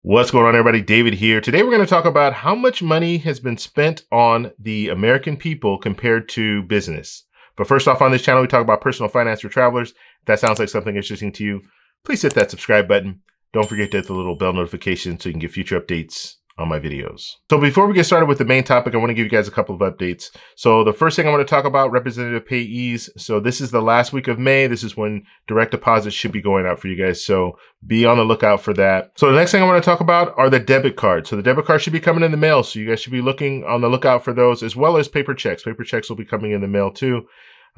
What's going on, everybody? David here. Today, we're going to talk about how much money has been spent on the American people compared to business. But first off, on this channel, we talk about personal finance for travelers. If that sounds like something interesting to you, please hit that subscribe button. Don't forget to hit the little bell notification so you can get future updates on my videos. So before we get started with the main topic, I want to give you guys a couple of updates. So the first thing I want to talk about, representative payees. So this is the last week of May. This is when direct deposits should be going out for you guys. So be on the lookout for that. So the next thing I want to talk about are the debit cards. So the debit cards should be coming in the mail. So you guys should be looking on the lookout for those, as well as paper checks. Paper checks will be coming in the mail too.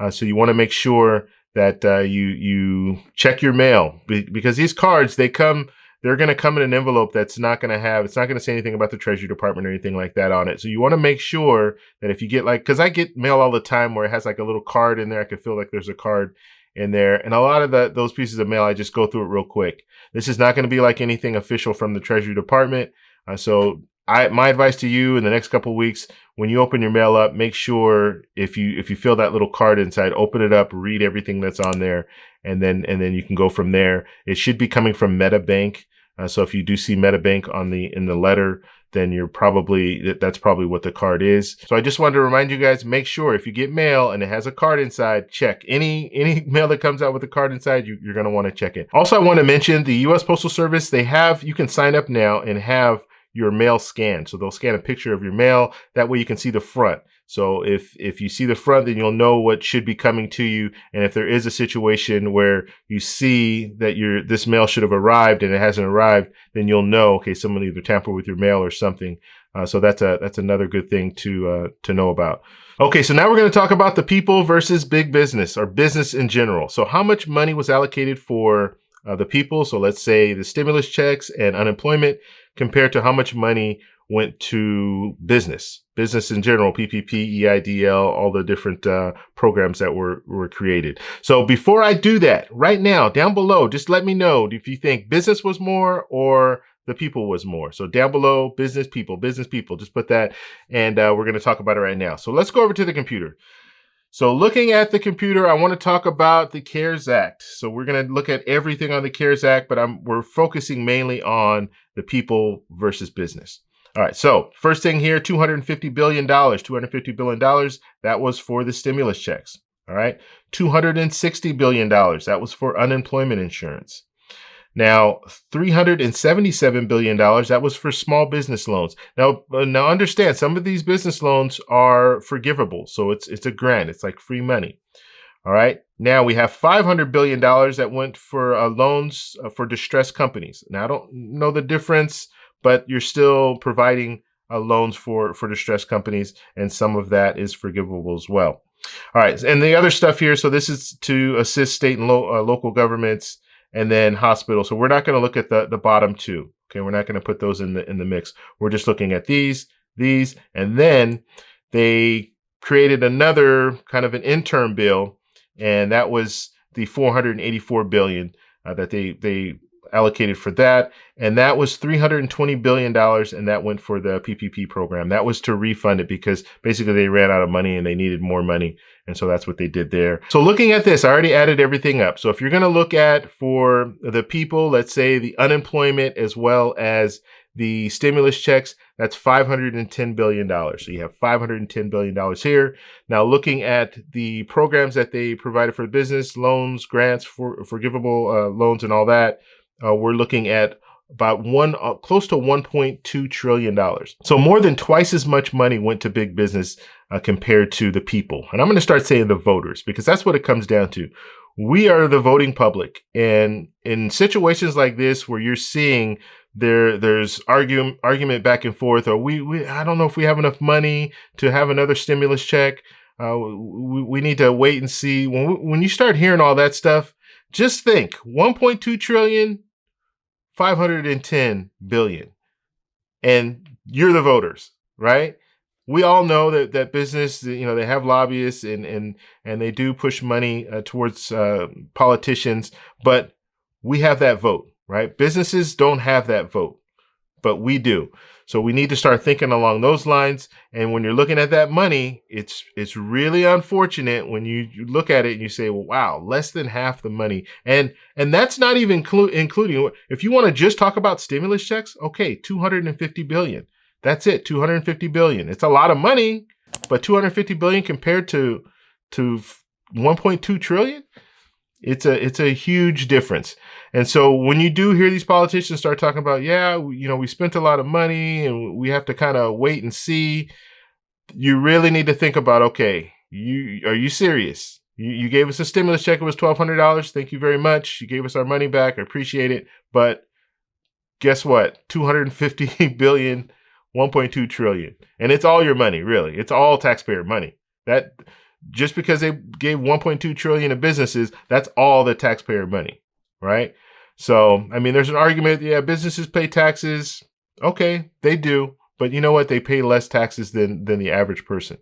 So you want to make sure that you check your mail, because these cards, they're going to come in an envelope that's not going to say anything about the Treasury Department or anything like that on it. So you want to make sure that if you get because I get mail all the time where it has like a little card in there, I can feel like there's a card in there. And a lot of those pieces of mail, I just go through it real quick. This is not going to be like anything official from the Treasury Department. My advice to you in the next couple of weeks, when you open your mail up, make sure if you feel that little card inside, open it up, read everything that's on there, and then you can go from there. It should be coming from MetaBank. So if you do see MetaBank in the letter, then that's probably what the card is. So I just wanted to remind you guys, make sure if you get mail and it has a card inside, check any mail that comes out with a card inside. You're going to want to check it. Also, I want to mention the U.S. Postal Service. You can sign up now and have your mail scanned. So they'll scan a picture of your mail. That way you can see the front. So if you see the front, then you'll know what should be coming to you. And if there is a situation where you see that this mail should have arrived and it hasn't arrived, then you'll know, okay, someone either tampered with your mail or something. So that's another good thing to know about. Okay, so now we're going to talk about the people versus big business, or business in general. So how much money was allocated for the people? So let's say the stimulus checks and unemployment, compared to how much money went to business in general, PPP, EIDL, all the different programs that were created. So before I do that, right now, down below, just let me know if you think business was more or the people was more. So down below, business people, just put that, and we're going to talk about it right now. So let's go over to the computer. So looking at the computer, I want to talk about the CARES Act. So we're going to look at everything on the CARES Act, but we're focusing mainly on the people versus business. All right, so first thing here, $250 billion. $250 billion, that was for the stimulus checks. All right, $260 billion, that was for unemployment insurance. Now, $377 billion, that was for small business loans. Now understand, some of these business loans are forgivable. So it's a grant. It's like free money. All right. Now we have $500 billion that went for loans for distressed companies. Now, I don't know the difference, but you're still providing loans for distressed companies, and some of that is forgivable as well. All right. And the other stuff here, so this is to assist state and local governments, and then hospitals. So we're not going to look at the bottom two. Okay, we're not going to put those in the mix. We're just looking at these, and then they created another kind of an interim bill, and that was the $484 billion that they allocated for that, and that was $320 billion, and that went for the PPP program. That was to refund it because basically they ran out of money and they needed more money, and so that's what they did there. So looking at this, I already added everything up. So if you're going to look at for the people, let's say the unemployment as well as the stimulus checks, that's $510 billion. So you have $510 billion here. Now looking at the programs that they provided for business, loans, grants, forgivable loans and all that, we're looking at about close to $1.2 trillion. So more than twice as much money went to big business compared to the people. And I'm going to start saying the voters, because that's what it comes down to. We are the voting public. And in situations like this, where you're seeing there's argument back and forth, or I don't know if we have enough money to have another stimulus check. We need to wait and see. When you start hearing all that stuff, just think 1.2 trillion, 510 billion. And you're the voters, right? We all know that business, they have lobbyists and they do push money towards politicians, but we have that vote, right? Businesses don't have that vote. but we do. So we need to start thinking along those lines. And when you're looking at that money, it's really unfortunate when you look at it and you say, well, wow, less than half the money. And that's not even including, if you want to just talk about stimulus checks, okay, 250 billion. That's it, 250 billion. It's a lot of money, but 250 billion compared to 1.2 trillion, it's a huge difference. And so when you do hear these politicians start talking about, yeah, we spent a lot of money and we have to kind of wait and see, you really need to think about, okay, are you serious? You gave us a stimulus check. It was $1,200. Thank you very much. You gave us our money back. I appreciate it. But guess what? 250 billion, 1.2 trillion. And it's all your money, really. It's all taxpayer money. That just because they gave 1.2 trillion to businesses, that's all the taxpayer money, right? So, I mean, there's an argument, yeah, businesses pay taxes. Okay, they do. But you know what? They pay less taxes than the average person.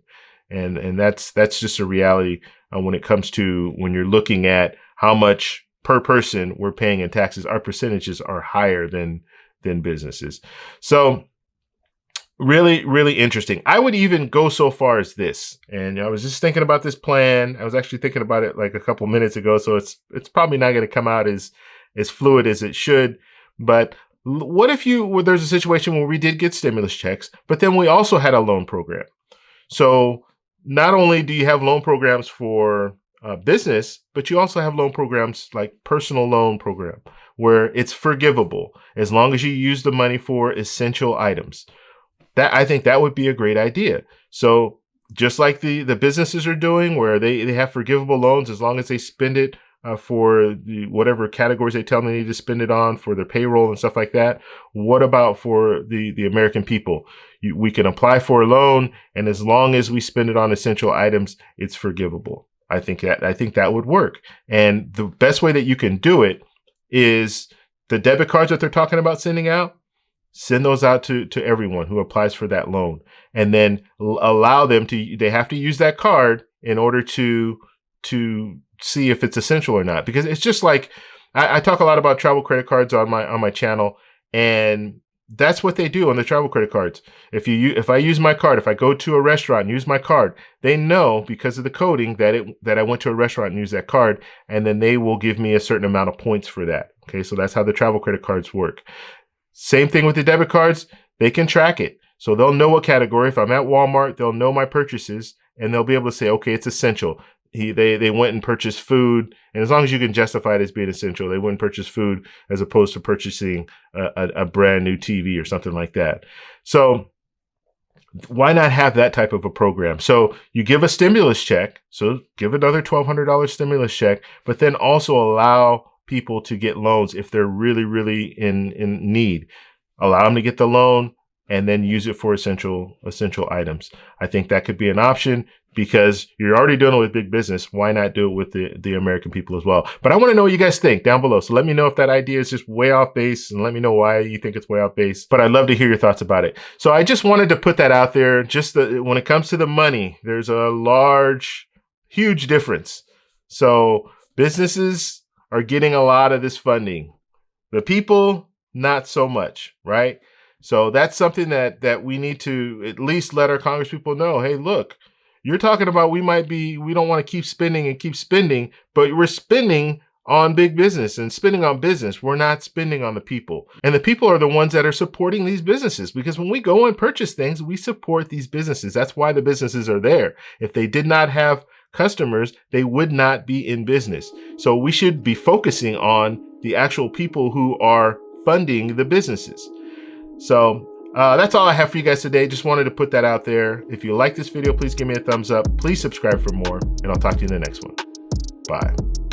And that's just a reality when it comes to when you're looking at how much per person we're paying in taxes. Our percentages are higher than businesses. So really, really interesting. I would even go so far as this. And I was just thinking about this plan. I was actually thinking about it like a couple minutes ago. So it's probably not going to come out as fluid as it should. But what if there's a situation where we did get stimulus checks, but then we also had a loan program. So not only do you have loan programs for business, but you also have loan programs like personal loan program, where it's forgivable as long as you use the money for essential items. I think that would be a great idea. So just like the businesses are doing, where they have forgivable loans as long as they spend it for whatever categories they tell them they need to spend it on for their payroll and stuff like that. What about for the American people? We can apply for a loan, and as long as we spend it on essential items, it's forgivable. I think that would work. And the best way that you can do it is the debit cards that they're talking about sending out. Send those out to everyone who applies for that loan, and then allow them they have to use that card in order to see if it's essential or not. Because it's just like, I talk a lot about travel credit cards on my channel, and that's what they do on the travel credit cards. If I use my card, if I go to a restaurant and use my card, they know because of the coding that I went to a restaurant and used that card, and then they will give me a certain amount of points for that. Okay, so that's how the travel credit cards work. Same thing with the debit cards. They can track it. So they'll know what category. If I'm at Walmart, they'll know my purchases, and they'll be able to say, okay, it's essential. They went and purchased food. And as long as you can justify it as being essential, they wouldn't purchase food as opposed to purchasing a brand new TV or something like that. So why not have that type of a program? So you give a stimulus check. So give another $1,200 stimulus check, but then also allow people to get loans if they're really, really in need. Allow them to get the loan and then use it for essential items. I think that could be an option because you're already doing it with big business. Why not do it with the American people as well? But I want to know what you guys think down below. So let me know if that idea is just way off base, and let me know why you think it's way off base. But I'd love to hear your thoughts about it. So I just wanted to put that out there. Just when it comes to the money, there's a huge difference. So businesses are getting a lot of this funding. The people, not so much, right? So that's something that we need to at least let our congresspeople know. Hey, look, you're talking about we don't want to keep spending, but we're spending on big business and spending on business. We're not spending on the people. And the people are the ones that are supporting these businesses, because when we go and purchase things, we support these businesses. That's why the businesses are there. If they did not have customers, they would not be in business. So we should be focusing on the actual people who are funding the businesses. So that's all I have for you guys today. Just wanted to put that out there. If you like this video, please give me a thumbs up. Please subscribe for more, and I'll talk to you in the next one. Bye.